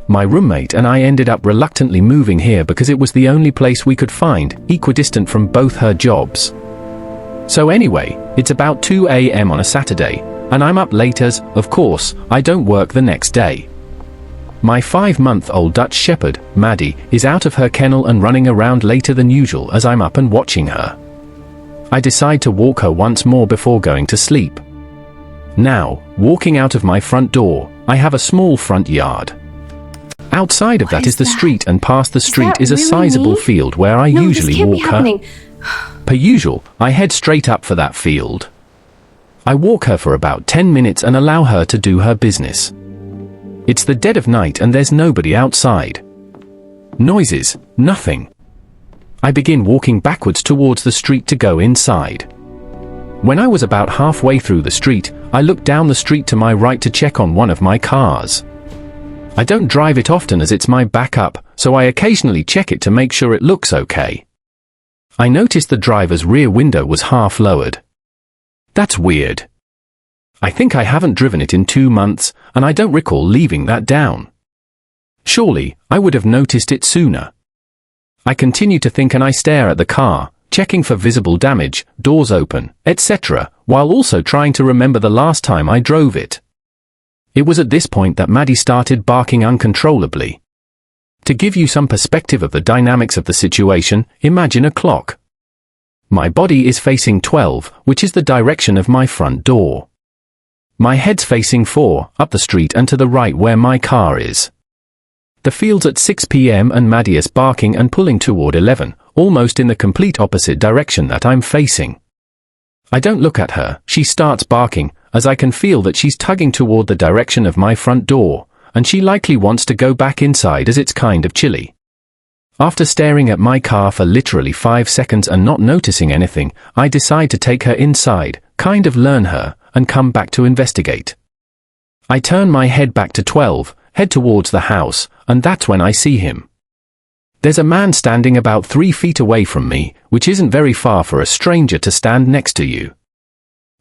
My roommate and I ended up reluctantly moving here because it was the only place we could find, equidistant from both her jobs. So anyway, it's about 2 a.m. on a Saturday, and I'm up late as, of course, I don't work the next day. My 5-month-old Dutch Shepherd, Maddie, is out of her kennel and running around later than usual as I'm up and watching her. I decide to walk her once more before going to sleep. Now, walking out of my front door, I have a small front yard. Outside of that is the street, and past the street is a sizable field where I usually walk her. Per usual, I head straight up for that field. I walk her for about 10 minutes and allow her to do her business. It's the dead of night and there's nobody outside. Noises, nothing. I begin walking backwards towards the street to go inside. When I was about halfway through the street, I looked down the street to my right to check on one of my cars. I don't drive it often as it's my backup, so I occasionally check it to make sure it looks okay. I noticed the driver's rear window was half lowered. That's weird. I think I haven't driven it in 2 months, and I don't recall leaving that down. Surely, I would have noticed it sooner. I continue to think and I stare at the car, checking for visible damage, doors open, etc., while also trying to remember the last time I drove it. It was at this point that Maddie started barking uncontrollably. To give you some perspective of the dynamics of the situation, imagine a clock. My body is facing 12, which is the direction of my front door. My head's facing 4, up the street and to the right where my car is. The field's at 6 p.m. and Maddie is barking and pulling toward 11, almost in the complete opposite direction that I'm facing. I don't look at her, she starts barking, as I can feel that she's tugging toward the direction of my front door, and she likely wants to go back inside as it's kind of chilly. After staring at my car for literally 5 seconds and not noticing anything, I decide to take her inside, kind of learn her, and come back to investigate. I turn my head back to 12, head towards the house, and that's when I see him. There's a man standing about 3 feet away from me, which isn't very far for a stranger to stand next to you.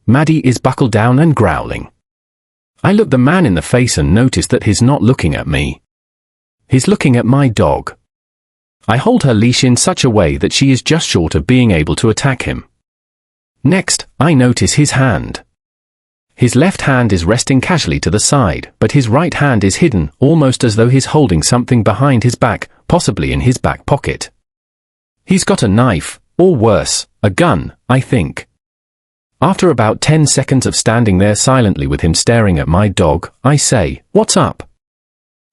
Maddie is buckled down and growling. I look the man in the face and notice that he's not looking at me. He's looking at my dog. I hold her leash in such a way that she is just short of being able to attack him. Next, I notice his hand. His left hand is resting casually to the side, but his right hand is hidden, almost as though he's holding something behind his back, possibly in his back pocket. He's got a knife, or worse, a gun, I think. After about 10 seconds of standing there silently with him staring at my dog, I say, "What's up?"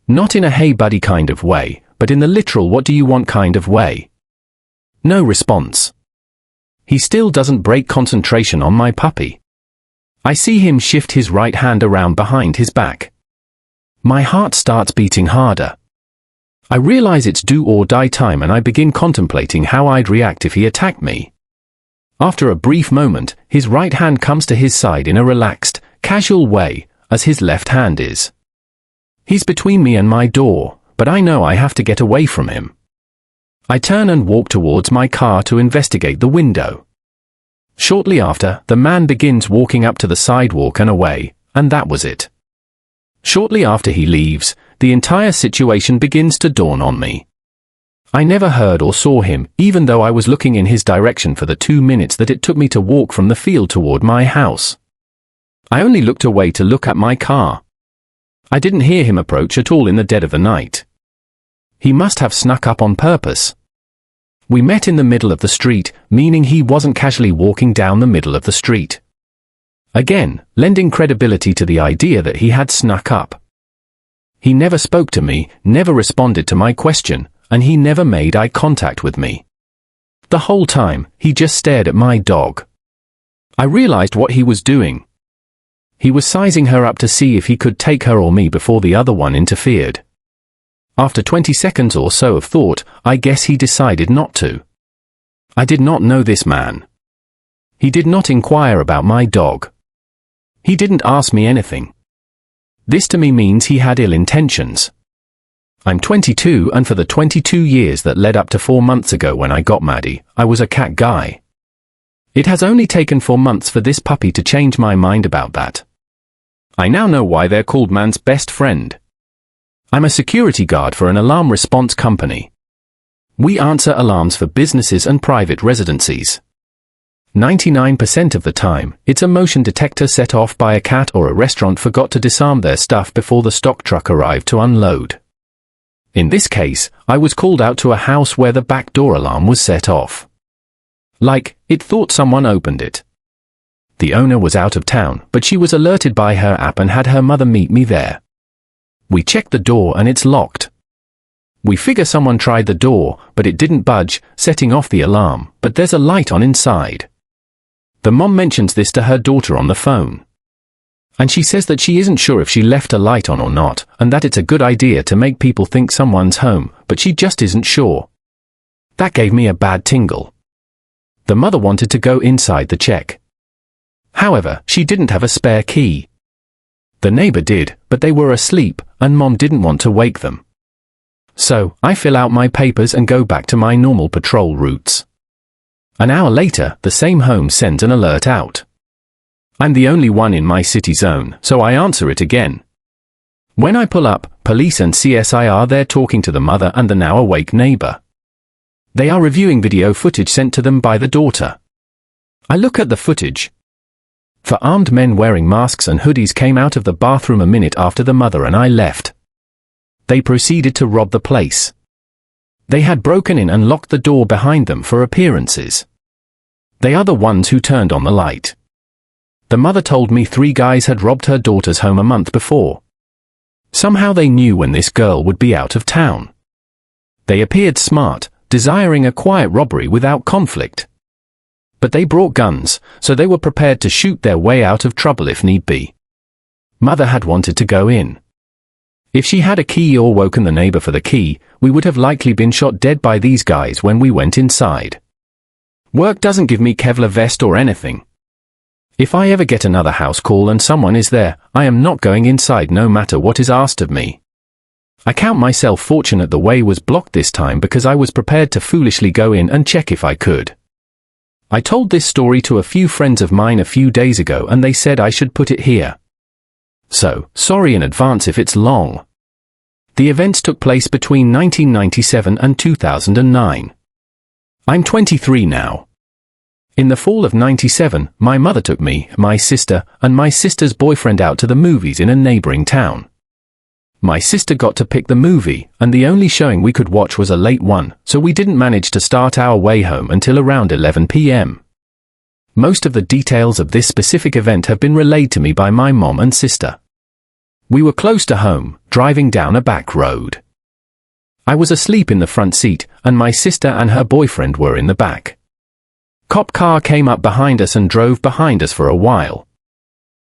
Not in a "hey buddy" kind of way, but in the literal "what do you want" kind of way. No response. He still doesn't break concentration on my puppy. I see him shift his right hand around behind his back. My heart starts beating harder. I realize it's do or die time and I begin contemplating how I'd react if he attacked me. After a brief moment, his right hand comes to his side in a relaxed, casual way, as his left hand is. He's between me and my door, but I know I have to get away from him. I turn and walk towards my car to investigate the window. Shortly after, the man begins walking up to the sidewalk and away, and that was it. Shortly after he leaves, the entire situation begins to dawn on me. I never heard or saw him, even though I was looking in his direction for the 2 minutes that it took me to walk from the field toward my house. I only looked away to look at my car. I didn't hear him approach at all in the dead of the night. He must have snuck up on purpose. We met in the middle of the street, meaning he wasn't casually walking down the middle of the street. Again, lending credibility to the idea that he had snuck up. He never spoke to me, never responded to my question, and he never made eye contact with me. The whole time, he just stared at my dog. I realized what he was doing. He was sizing her up to see if he could take her or me before the other one interfered. After 20 seconds or so of thought, I guess he decided not to. I did not know this man. He did not inquire about my dog. He didn't ask me anything. This to me means he had ill intentions. I'm 22, and for the 22 years that led up to 4 months ago when I got Maddie, I was a cat guy. It has only taken 4 months for this puppy to change my mind about that. I now know why they're called man's best friend. I'm a security guard for an alarm response company. We answer alarms for businesses and private residencies. 99% of the time, it's a motion detector set off by a cat, or a restaurant forgot to disarm their stuff before the stock truck arrived to unload. In this case, I was called out to a house where the back door alarm was set off. Like, it thought someone opened it. The owner was out of town, but she was alerted by her app and had her mother meet me there. We checked the door and it's locked. We figure someone tried the door, but it didn't budge, setting off the alarm, but there's a light on inside. The mom mentions this to her daughter on the phone. And she says that she isn't sure if she left a light on or not, and that it's a good idea to make people think someone's home, but she just isn't sure. That gave me a bad tingle. The mother wanted to go inside to check. However, she didn't have a spare key. The neighbor did, but they were asleep, and Mom didn't want to wake them. So, I fill out my papers and go back to my normal patrol routes. An hour later, the same home sends an alert out. I'm the only one in my city zone, so I answer it again. When I pull up, police and CSI are there talking to the mother and the now awake neighbor. They are reviewing video footage sent to them by the daughter. I look at the footage. Four armed men wearing masks and hoodies came out of the bathroom a minute after the mother and I left. They proceeded to rob the place. They had broken in and locked the door behind them for appearances. They are the ones who turned on the light. The mother told me 3 guys had robbed her daughter's home a month before. Somehow they knew when this girl would be out of town. They appeared smart, desiring a quiet robbery without conflict. But they brought guns, so they were prepared to shoot their way out of trouble if need be. Mother had wanted to go in. If she had a key or woken the neighbor for the key, we would have likely been shot dead by these guys when we went inside. Work doesn't give me Kevlar vest or anything. If I ever get another house call and someone is there, I am not going inside no matter what is asked of me. I count myself fortunate the way was blocked this time because I was prepared to foolishly go in and check if I could. I told this story to a few friends of mine a few days ago and they said I should put it here. So, sorry in advance if it's long. The events took place between 1997 and 2009. I'm 23 now. In the fall of 97, my mother took me, my sister, and my sister's boyfriend out to the movies in a neighboring town. My sister got to pick the movie, and the only showing we could watch was a late one, so we didn't manage to start our way home until around 11 p.m. Most of the details of this specific event have been relayed to me by my mom and sister. We were close to home, driving down a back road. I was asleep in the front seat, and my sister and her boyfriend were in the back. Cop car came up behind us and drove behind us for a while.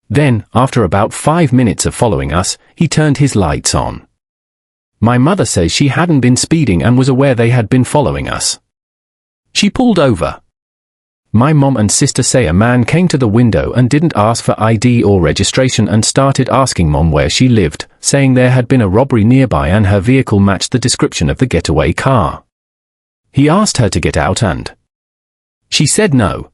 Then, after about 5 minutes of following us, he turned his lights on. My mother says she hadn't been speeding and was aware they had been following us. She pulled over. My mom and sister say a man came to the window and didn't ask for ID or registration and started asking Mom where she lived, saying there had been a robbery nearby and her vehicle matched the description of the getaway car. He asked her to get out and she said no.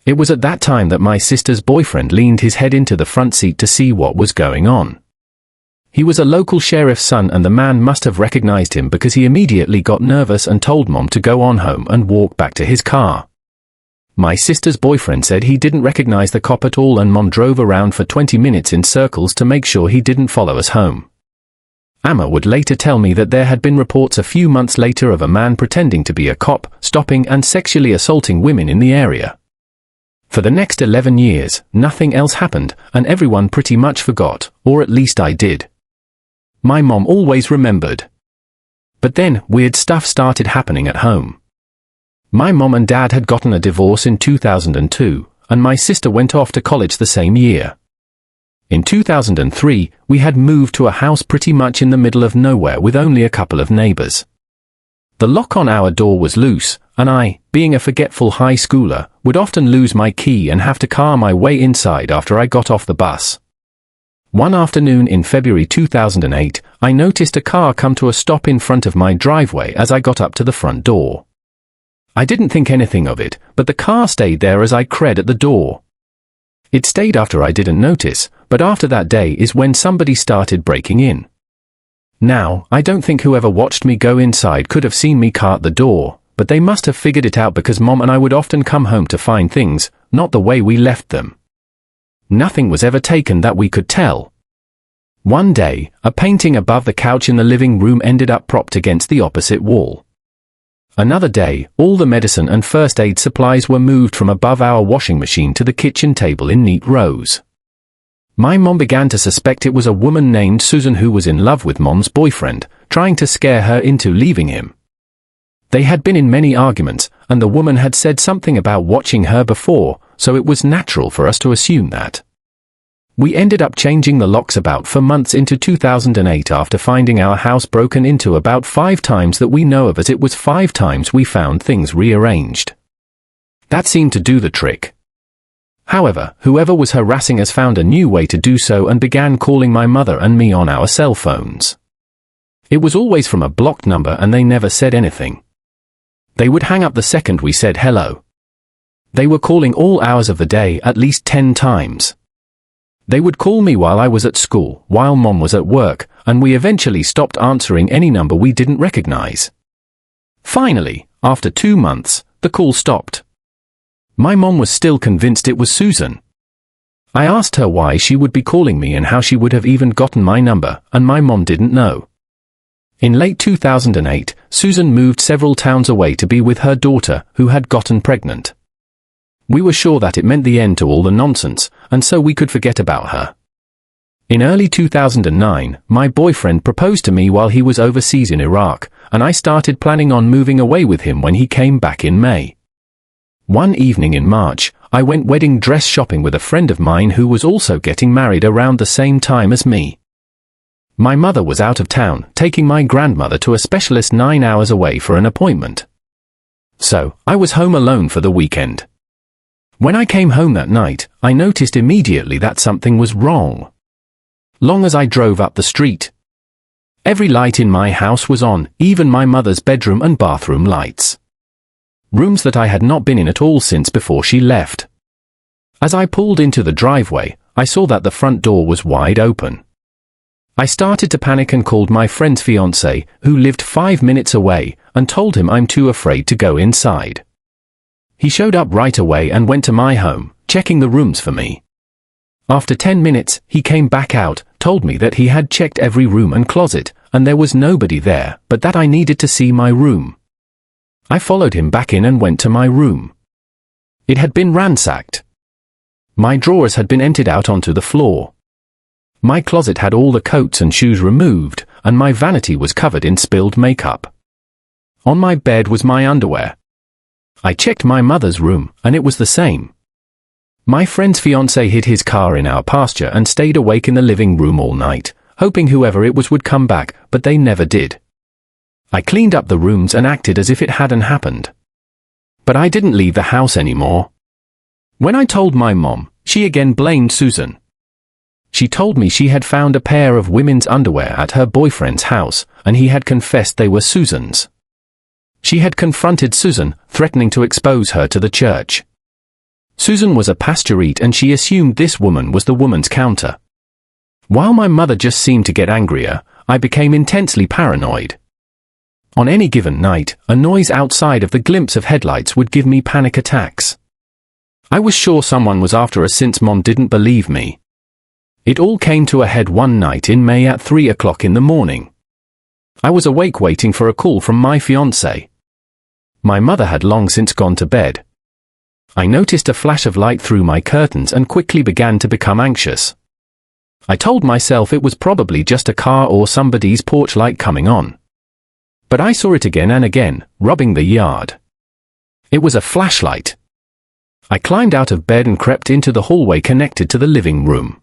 It was at that time that my sister's boyfriend leaned his head into the front seat to see what was going on. He was a local sheriff's son and the man must have recognized him because he immediately got nervous and told Mom to go on home and walk back to his car. My sister's boyfriend said he didn't recognize the cop at all and Mom drove around for 20 minutes in circles to make sure he didn't follow us home. Amma would later tell me that there had been reports a few months later of a man pretending to be a cop, stopping and sexually assaulting women in the area. For the next 11 years, nothing else happened, and everyone pretty much forgot, or at least I did. My mom always remembered. But then, weird stuff started happening at home. My mom and dad had gotten a divorce in 2002, and my sister went off to college the same year. In 2003, we had moved to a house pretty much in the middle of nowhere with only a couple of neighbors. The lock on our door was loose, and I, being a forgetful high schooler, would often lose my key and have to car my way inside after I got off the bus. One afternoon in February 2008, I noticed a car come to a stop in front of my driveway as I got up to the front door. I didn't think anything of it, but the car stayed there as I cred at the door. It stayed after I didn't notice, but after that day is when somebody started breaking in. Now, I don't think whoever watched me go inside could have seen me cart the door, but they must have figured it out because Mom and I would often come home to find things, not the way we left them. Nothing was ever taken that we could tell. One day, a painting above the couch in the living room ended up propped against the opposite wall. Another day, all the medicine and first aid supplies were moved from above our washing machine to the kitchen table in neat rows. My mom began to suspect it was a woman named Susan who was in love with Mom's boyfriend, trying to scare her into leaving him. They had been in many arguments, and the woman had said something about watching her before, so it was natural for us to assume that. We ended up changing the locks about for months into 2008 after finding our house broken into about 5 times that we know of, as it was 5 times we found things rearranged. That seemed to do the trick. However, whoever was harassing us found a new way to do so and began calling my mother and me on our cell phones. It was always from a blocked number and they never said anything. They would hang up the second we said hello. They were calling all hours of the day, at least 10 times. They would call me while I was at school, while Mom was at work, and we eventually stopped answering any number we didn't recognize. Finally, after 2 months, the call stopped. My mom was still convinced it was Susan. I asked her why she would be calling me and how she would have even gotten my number, and my mom didn't know. In late 2008, Susan moved several towns away to be with her daughter, who had gotten pregnant. We were sure that it meant the end to all the nonsense, and so we could forget about her. In early 2009, my boyfriend proposed to me while he was overseas in Iraq, and I started planning on moving away with him when he came back in May. One evening in March, I went wedding dress shopping with a friend of mine who was also getting married around the same time as me. My mother was out of town, taking my grandmother to a specialist 9 hours away for an appointment. So, I was home alone for the weekend. When I came home that night, I noticed immediately that something was wrong. Long as I drove up the street, every light in my house was on, even my mother's bedroom and bathroom lights. Rooms that I had not been in at all since before she left. As I pulled into the driveway, I saw that the front door was wide open. I started to panic and called my friend's fiancé, who lived 5 minutes away, and told him I'm too afraid to go inside. He showed up right away and went to my home, checking the rooms for me. After 10 minutes, he came back out, told me that he had checked every room and closet, and there was nobody there, but that I needed to see my room. I followed him back in and went to my room. It had been ransacked. My drawers had been emptied out onto the floor. My closet had all the coats and shoes removed, and my vanity was covered in spilled makeup. On my bed was my underwear. I checked my mother's room, and it was the same. My friend's fiancé hid his car in our pasture and stayed awake in the living room all night, hoping whoever it was would come back, but they never did. I cleaned up the rooms and acted as if it hadn't happened. But I didn't leave the house anymore. When I told my mom, she again blamed Susan. She told me she had found a pair of women's underwear at her boyfriend's house, and he had confessed they were Susan's. She had confronted Susan, threatening to expose her to the church. Susan was a pastorite and she assumed this woman was the woman's counter. While my mother just seemed to get angrier, I became intensely paranoid. On any given night, a noise outside of the glimpse of headlights would give me panic attacks. I was sure someone was after us since Mom didn't believe me. It all came to a head one night in May at 3 o'clock in the morning. I was awake waiting for a call from my fiancé. My mother had long since gone to bed. I noticed a flash of light through my curtains and quickly began to become anxious. I told myself it was probably just a car or somebody's porch light coming on. But I saw it again and again, rubbing the yard. It was a flashlight. I climbed out of bed and crept into the hallway connected to the living room.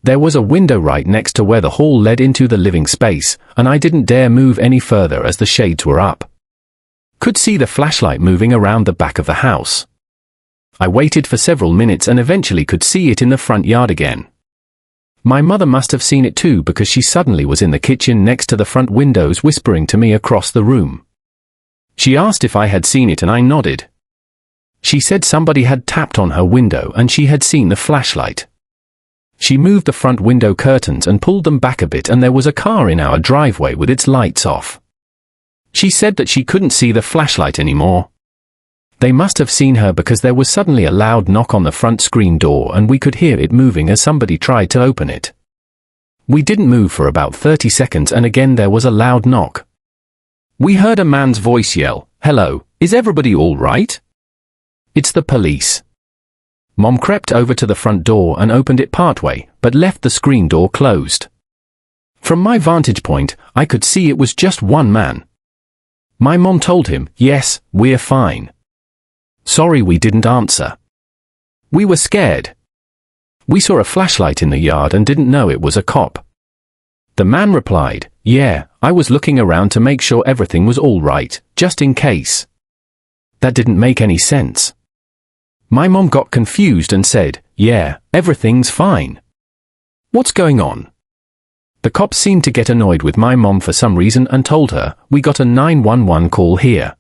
There was a window right next to where the hall led into the living space, and I didn't dare move any further as the shades were up. Could see the flashlight moving around the back of the house. I waited for several minutes and eventually could see it in the front yard again. My mother must have seen it too because she suddenly was in the kitchen next to the front windows whispering to me across the room. She asked if I had seen it and I nodded. She said somebody had tapped on her window and she had seen the flashlight. She moved the front window curtains and pulled them back a bit, and there was a car in our driveway with its lights off. She said that she couldn't see the flashlight anymore. They must have seen her because there was suddenly a loud knock on the front screen door and we could hear it moving as somebody tried to open it. We didn't move for about 30 seconds and again there was a loud knock. We heard a man's voice yell, "Hello, is everybody all right?" "It's the police." Mom crept over to the front door and opened it partway, but left the screen door closed. From my vantage point, I could see it was just one man. My mom told him, "Yes, we're fine." Sorry we didn't answer. We were scared. We saw a flashlight in the yard and didn't know it was a cop. The man replied, "Yeah, I was looking around to make sure everything was all right, just in case." That didn't make any sense. My mom got confused and said, "Yeah, everything's fine. What's going on?" The cops seemed to get annoyed with my mom for some reason and told her, "We got a 911 call here.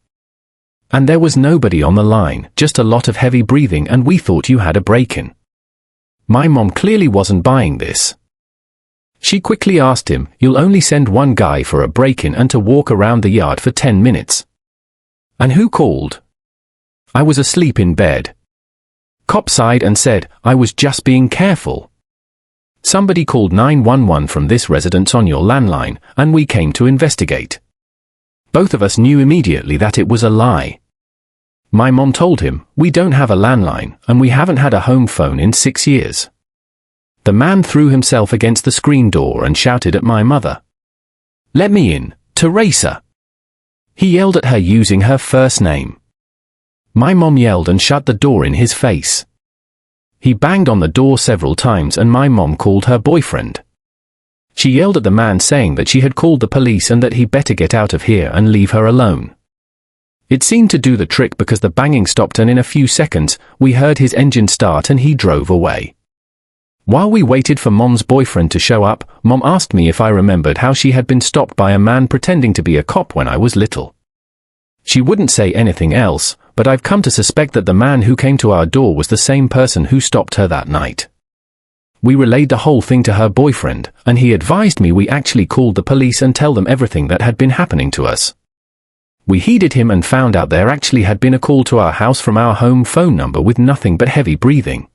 And there was nobody on the line, just a lot of heavy breathing, and we thought you had a break-in." My mom clearly wasn't buying this. She quickly asked him, "You'll only send one guy for a break-in and to walk around the yard for 10 minutes. And who called?" "I was asleep in bed." Cop sighed and said, "I was just being careful. Somebody called 911 from this residence on your landline, and we came to investigate." Both of us knew immediately that it was a lie. My mom told him, "We don't have a landline, and we haven't had a home phone in 6 years." The man threw himself against the screen door and shouted at my mother, "Let me in, Teresa." He yelled at her using her first name. My mom yelled and shut the door in his face. He banged on the door several times and my mom called her boyfriend. She yelled at the man saying that she had called the police and that he better get out of here and leave her alone. It seemed to do the trick because the banging stopped and in a few seconds, we heard his engine start and he drove away. While we waited for Mom's boyfriend to show up, Mom asked me if I remembered how she had been stopped by a man pretending to be a cop when I was little. She wouldn't say anything else, but I've come to suspect that the man who came to our door was the same person who stopped her that night. We relayed the whole thing to her boyfriend, and he advised me we actually called the police and tell them everything that had been happening to us. We heeded him and found out there actually had been a call to our house from our home phone number with nothing but heavy breathing.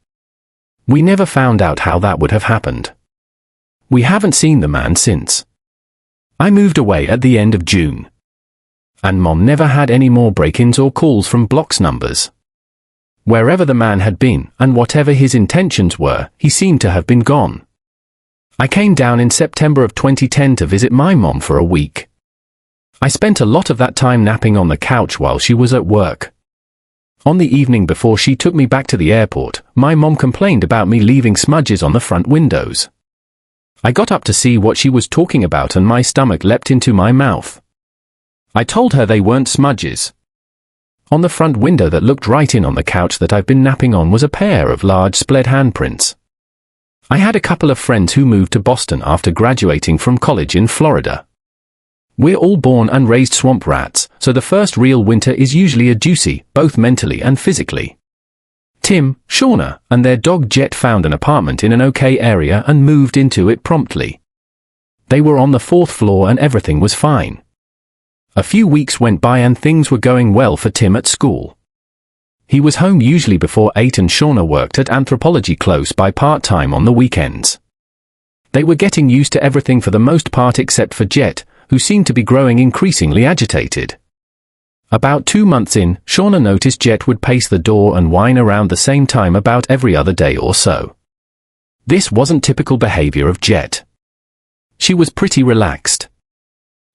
We never found out how that would have happened. We haven't seen the man since. I moved away at the end of June. And Mom never had any more break-ins or calls from blocks numbers. Wherever the man had been, and whatever his intentions were, he seemed to have been gone. I came down in September of 2010 to visit my mom for a week. I spent a lot of that time napping on the couch while she was at work. On the evening before she took me back to the airport, my mom complained about me leaving smudges on the front windows. I got up to see what she was talking about and my stomach leapt into my mouth. I told her they weren't smudges. On the front window that looked right in on the couch that I've been napping on was a pair of large spread handprints. I had a couple of friends who moved to Boston after graduating from college in Florida. We're all born and raised swamp rats, so the first real winter is usually a doozy, both mentally and physically. Tim, Shauna, and their dog Jet found an apartment in an okay area and moved into it promptly. They were on the 4th floor and everything was fine. A few weeks went by and things were going well for Tim at school. He was home usually before 8 and Shauna worked at Anthropology close by part-time on the weekends. They were getting used to everything for the most part except for Jet, who seemed to be growing increasingly agitated. About 2 months in, Shauna noticed Jet would pace the door and whine around the same time about every other day or so. This wasn't typical behavior of Jet. She was pretty relaxed.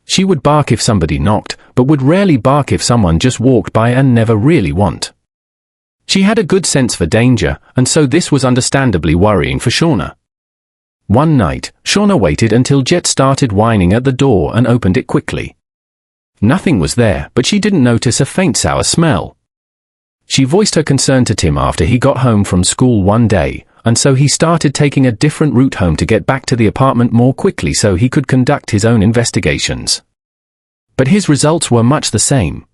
She would bark if somebody knocked, but would rarely bark if someone just walked by and never really want. She had a good sense for danger, and so this was understandably worrying for Shauna. One night, Shauna waited until Jet started whining at the door and opened it quickly. Nothing was there, but she didn't notice a faint sour smell. She voiced her concern to Tim after he got home from school one day, and so he started taking a different route home to get back to the apartment more quickly so he could conduct his own investigations. But his results were much the same.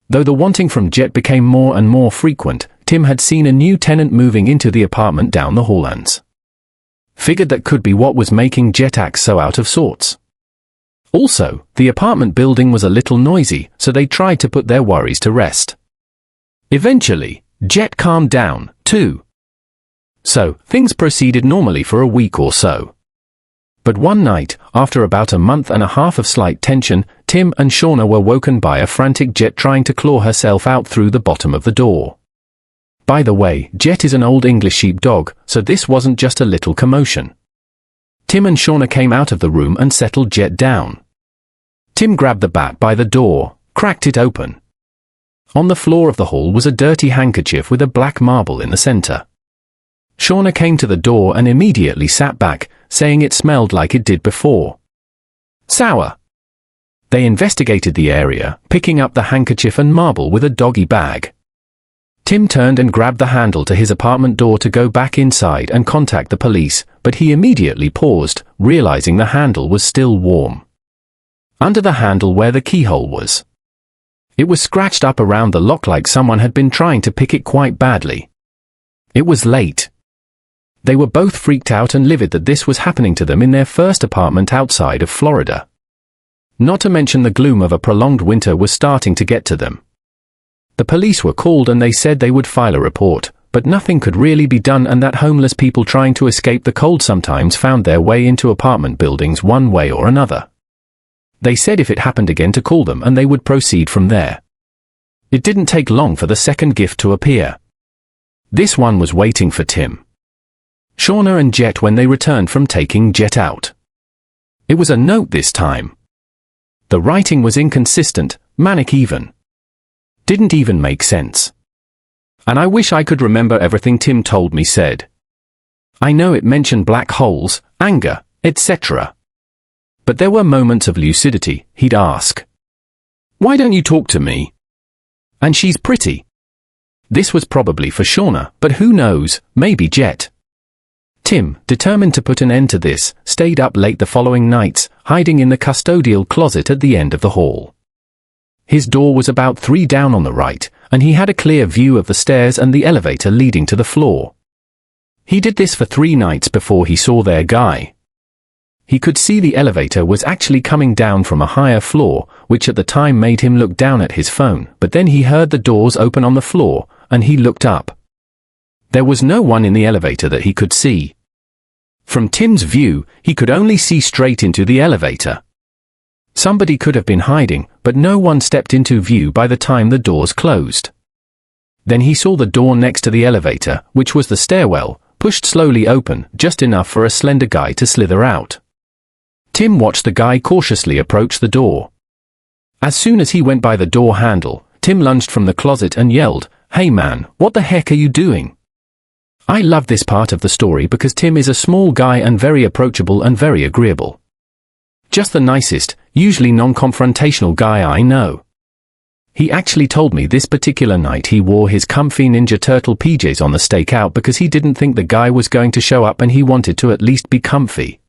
Though the wanting from Jet became more and more frequent, Tim had seen a new tenant moving into the apartment down the halllands. Figured that could be what was making Jet act so out of sorts. Also, the apartment building was a little noisy, so they tried to put their worries to rest. Eventually, Jet calmed down, too. So, things proceeded normally for a week or so. But one night, after about a month and a half of slight tension, Tim and Shauna were woken by a frantic Jet trying to claw herself out through the bottom of the door. By the way, Jet is an old English sheepdog, so this wasn't just a little commotion. Tim and Shauna came out of the room and settled Jet down. Tim grabbed the bat by the door, cracked it open. On the floor of the hall was a dirty handkerchief with a black marble in the center. Shauna came to the door and immediately sat back, saying it smelled like it did before. Sour. They investigated the area, picking up the handkerchief and marble with a doggy bag. Tim turned and grabbed the handle to his apartment door to go back inside and contact the police, but he immediately paused, realizing the handle was still warm. Under the handle where the keyhole was. It was scratched up around the lock like someone had been trying to pick it quite badly. It was late. They were both freaked out and livid that this was happening to them in their first apartment outside of Florida. Not to mention the gloom of a prolonged winter was starting to get to them. The police were called and they said they would file a report, but nothing could really be done and that homeless people trying to escape the cold sometimes found their way into apartment buildings one way or another. They said if it happened again to call them and they would proceed from there. It didn't take long for the second gift to appear. This one was waiting for Tim, Shauna and Jet when they returned from taking Jet out. It was a note this time. The writing was inconsistent, manic even. Didn't even make sense. And I wish I could remember everything Tim told me said. I know it mentioned black holes, anger, etc. But there were moments of lucidity. He'd ask, "Why don't you talk to me? And she's pretty." This was probably for Shauna, but who knows, maybe Jet. Tim, determined to put an end to this, stayed up late the following nights, hiding in the custodial closet at the end of the hall. His door was about 3 down on the right, and he had a clear view of the stairs and the elevator leading to the floor. He did this for 3 nights before he saw their guy. He could see the elevator was actually coming down from a higher floor, which at the time made him look down at his phone, but then he heard the doors open on the floor, and he looked up. There was no one in the elevator that he could see. From Tim's view, he could only see straight into the elevator. Somebody could have been hiding, but no one stepped into view by the time the doors closed. Then he saw the door next to the elevator, which was the stairwell, pushed slowly open, just enough for a slender guy to slither out. Tim watched the guy cautiously approach the door. As soon as he went by the door handle, Tim lunged from the closet and yelled, "Hey man, what the heck are you doing?" I love this part of the story because Tim is a small guy and very approachable and very agreeable. Just the nicest, usually non-confrontational guy I know. He actually told me this particular night he wore his comfy Ninja Turtle PJs on the stakeout because he didn't think the guy was going to show up and he wanted to at least be comfy.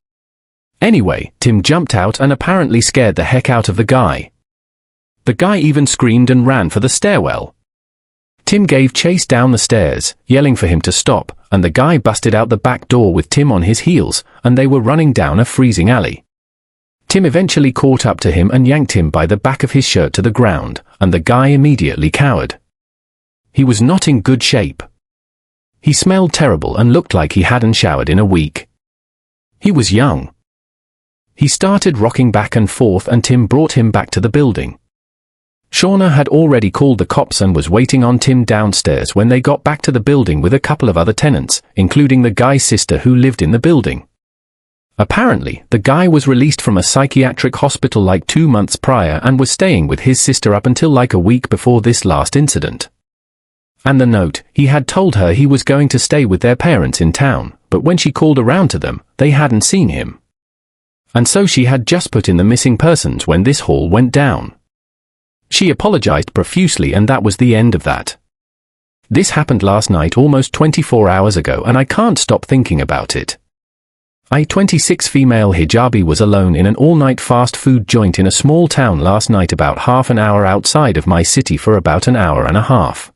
Anyway, Tim jumped out and apparently scared the heck out of the guy. The guy even screamed and ran for the stairwell. Tim gave chase down the stairs, yelling for him to stop, and the guy busted out the back door with Tim on his heels, and they were running down a freezing alley. Tim eventually caught up to him and yanked him by the back of his shirt to the ground, and the guy immediately cowered. He was not in good shape. He smelled terrible and looked like he hadn't showered in a week. He was young. He started rocking back and forth and Tim brought him back to the building. Shauna had already called the cops and was waiting on Tim downstairs when they got back to the building with a couple of other tenants, including the guy's sister who lived in the building. Apparently, the guy was released from a psychiatric hospital like 2 months prior and was staying with his sister up until like a week before this last incident. And the note, he had told her he was going to stay with their parents in town, but when she called around to them, they hadn't seen him. And so she had just put in the missing persons when this haul went down. She apologized profusely and that was the end of that. This happened last night almost 24 hours ago and I can't stop thinking about it. A 26 female hijabi was alone in an all-night fast food joint in a small town last night about half an hour outside of my city for about an hour and a half.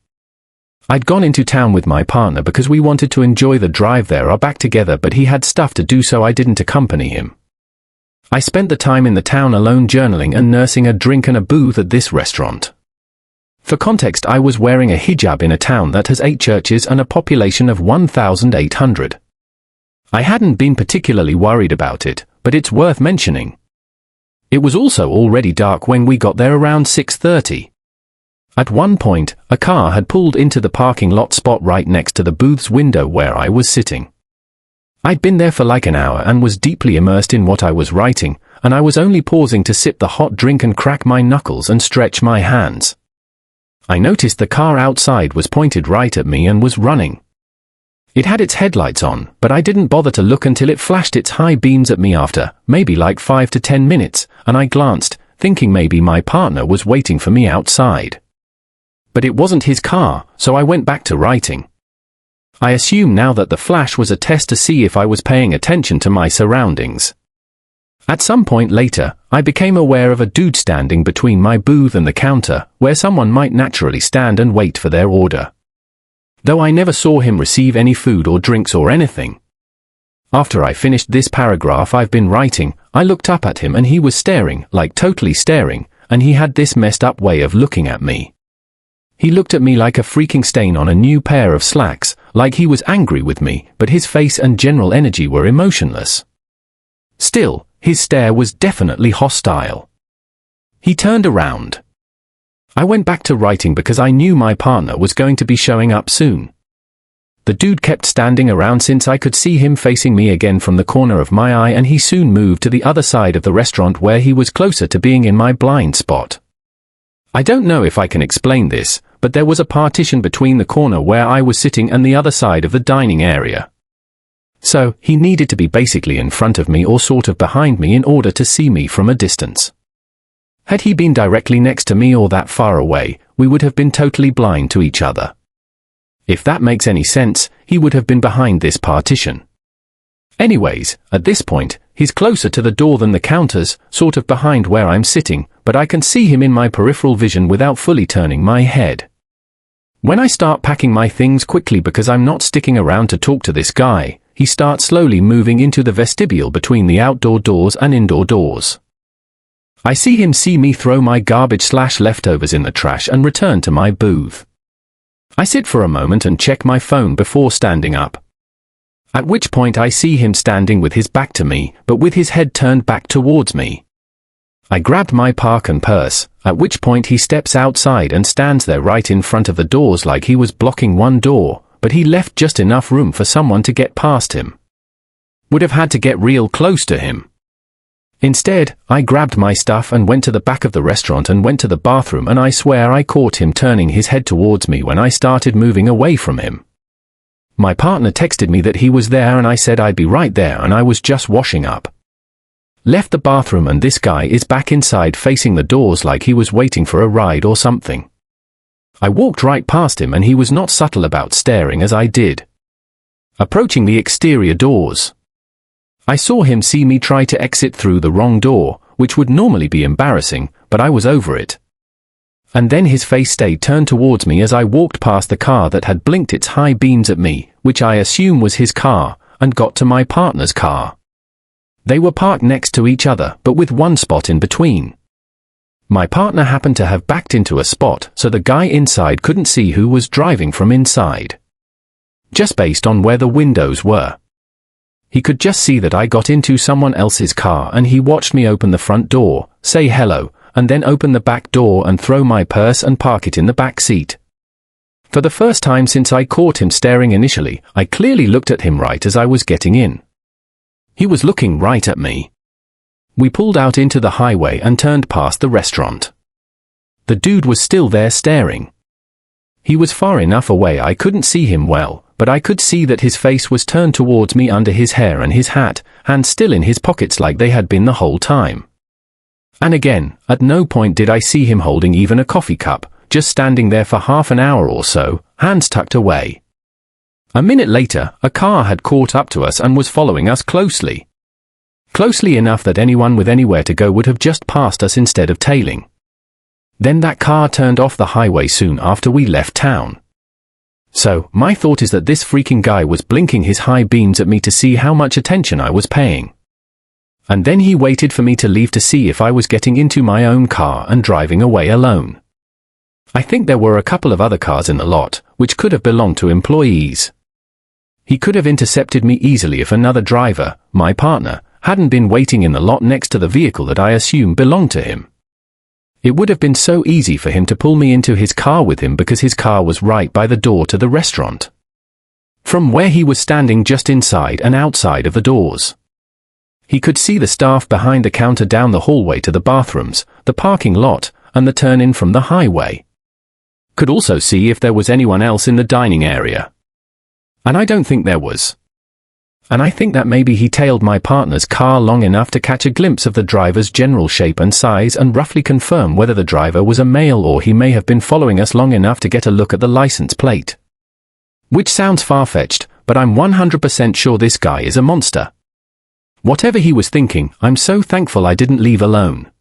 I'd gone into town with my partner because we wanted to enjoy the drive there or back together, but he had stuff to do, so I didn't accompany him. I spent the time in the town alone, journaling and nursing a drink and a booth at this restaurant. For context, I was wearing a hijab in a town that has 8 churches and a population of 1,800. I hadn't been particularly worried about it, but it's worth mentioning. It was also already dark when we got there, around 6:30. At one point, a car had pulled into the parking lot spot right next to the booth's window where I was sitting. I'd been there for like an hour and was deeply immersed in what I was writing, and I was only pausing to sip the hot drink and crack my knuckles and stretch my hands. I noticed the car outside was pointed right at me and was running. It had its headlights on, but I didn't bother to look until it flashed its high beams at me after, maybe like 5 to 10 minutes, and I glanced, thinking maybe my partner was waiting for me outside. But it wasn't his car, so I went back to writing. I assume now that the flash was a test to see if I was paying attention to my surroundings. At some point later, I became aware of a dude standing between my booth and the counter, where someone might naturally stand and wait for their order. Though I never saw him receive any food or drinks or anything. After I finished this paragraph I've been writing, I looked up at him and he was staring, like totally staring, and he had this messed up way of looking at me. He looked at me like a freaking stain on a new pair of slacks, like he was angry with me, but his face and general energy were emotionless. Still, his stare was definitely hostile. He turned around. I went back to writing because I knew my partner was going to be showing up soon. The dude kept standing around since I could see him facing me again from the corner of my eye, and he soon moved to the other side of the restaurant where he was closer to being in my blind spot. I don't know if I can explain this, but there was a partition between the corner where I was sitting and the other side of the dining area. So, he needed to be basically in front of me or sort of behind me in order to see me from a distance. Had he been directly next to me or that far away, we would have been totally blind to each other. If that makes any sense, he would have been behind this partition. Anyways, at this point, he's closer to the door than the counters, sort of behind where I'm sitting, but I can see him in my peripheral vision without fully turning my head. When I start packing my things quickly because I'm not sticking around to talk to this guy, he starts slowly moving into the vestibule between the outdoor doors and indoor doors. I see him see me throw my garbage/leftovers in the trash and return to my booth. I sit for a moment and check my phone before standing up. At which point I see him standing with his back to me, but with his head turned back towards me. I grabbed my park and purse, at which point he steps outside and stands there right in front of the doors like he was blocking one door, but he left just enough room for someone to get past him. Would have had to get real close to him. Instead, I grabbed my stuff and went to the back of the restaurant and went to the bathroom, and I swear I caught him turning his head towards me when I started moving away from him. My partner texted me that he was there and I said I'd be right there, and I was just washing up. Left the bathroom and this guy is back inside facing the doors like he was waiting for a ride or something. I walked right past him and he was not subtle about staring as I did. Approaching the exterior doors, I saw him see me try to exit through the wrong door, which would normally be embarrassing, but I was over it. And then his face stayed turned towards me as I walked past the car that had blinked its high beams at me, which I assume was his car, and got to my partner's car. They were parked next to each other, but with one spot in between. My partner happened to have backed into a spot, so the guy inside couldn't see who was driving from inside. Just based on where the windows were. He could just see that I got into someone else's car, and he watched me open the front door, say hello, and then open the back door and throw my purse and park it in the back seat. For the first time since I caught him staring initially, I clearly looked at him right as I was getting in. He was looking right at me. We pulled out into the highway and turned past the restaurant. The dude was still there staring. He was far enough away I couldn't see him well, but I could see that his face was turned towards me under his hair and his hat, hands still in his pockets like they had been the whole time. And again, at no point did I see him holding even a coffee cup, just standing there for half an hour or so, hands tucked away. A minute later, a car had caught up to us and was following us closely. Closely enough that anyone with anywhere to go would have just passed us instead of tailing. Then that car turned off the highway soon after we left town. So, my thought is that this freaking guy was blinking his high beams at me to see how much attention I was paying. And then he waited for me to leave to see if I was getting into my own car and driving away alone. I think there were a couple of other cars in the lot, which could have belonged to employees. He could have intercepted me easily if another driver, my partner, hadn't been waiting in the lot next to the vehicle that I assume belonged to him. It would have been so easy for him to pull me into his car with him because his car was right by the door to the restaurant. From where he was standing just inside and outside of the doors. He could see the staff behind the counter down the hallway to the bathrooms, the parking lot, and the turn-in from the highway. Could also see if there was anyone else in the dining area. And I don't think there was. And I think that maybe he tailed my partner's car long enough to catch a glimpse of the driver's general shape and size and roughly confirm whether the driver was a male, or he may have been following us long enough to get a look at the license plate. Which sounds far-fetched, but I'm 100% sure this guy is a monster. Whatever he was thinking, I'm so thankful I didn't leave alone.